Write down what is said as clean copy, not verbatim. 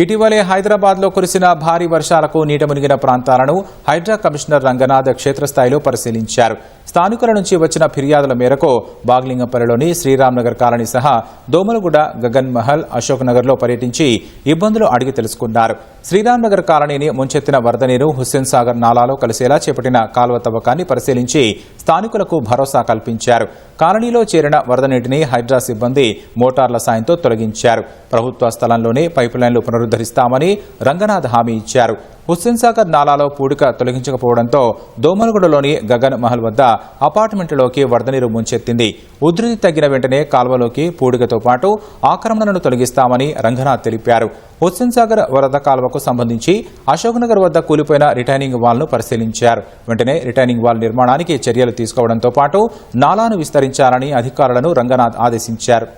ఇటీవలే హైదరాబాద్లో కురిసిన భారీ వర్షాలకు నీట మునిగిన ప్రాంతాలను హైడ్రా కమిషనర్ రంగనాథ్ క్షేత్రస్థాయిలో పరిశీలించారు. స్థానికుల నుంచి వచ్చిన ఫిర్యాదుల మేరకు బాగ్లింగంపల్లిలోని శ్రీరాంనగర్ కాలనీ సహా దోమలగూడ, గగన్ మహల్, అశోక్ నగర్లో పర్యటించి ఇబ్బందులు అడిగి తెలుసుకున్నారు. శ్రీరాంనగర్ కాలనీని ముంచెత్తిన వరద నీరు హుస్సేన్ సాగర్ నాలాలో కలిసేలా చేపట్టిన కాల్వ తవ్వకాన్ని పరిశీలించి స్థానికులకు భరోసా కల్పించారు. కాలనీలో చేరిన వరద నీటిని హైడ్రా సిబ్బంది మోటార్ల సాయంతో తొలగించారు. ప్రభుత్వ స్థలంలోనే పైపులైన్లు పునరుద్ధరిస్తామని రంగనాథ్ హామీ ఇచ్చారు. హుస్సేన్ సాగర్ నాలాలో పూడిక తొలగించకపోవడంతో దోమలగూడలోని గగన్ మహల్ వద్ద అపార్ట్మెంట్లలోకి వరద నీరు ముంచెత్తింది. ఉధృతి తగ్గిన వెంటనే కాల్వలోకి పూడికతో పాటు ఆక్రమణలను తొలగిస్తామని రంగనాథ్ తెలిపారు. హుస్సేన్ సాగర్ వరద కాల్వకు సంబంధించి అశోక్ నగర్ వద్ద కూలిపోయిన రిటైనింగ్ వాల్ను పరిశీలించారు. వెంటనే రిటైనింగ్ వాల్ నిర్మాణానికి చర్యలు తీసుకోవడంతో పాటు నాలాను విస్తరించాలని అధికారులను రంగనాథ్ ఆదేశించారు.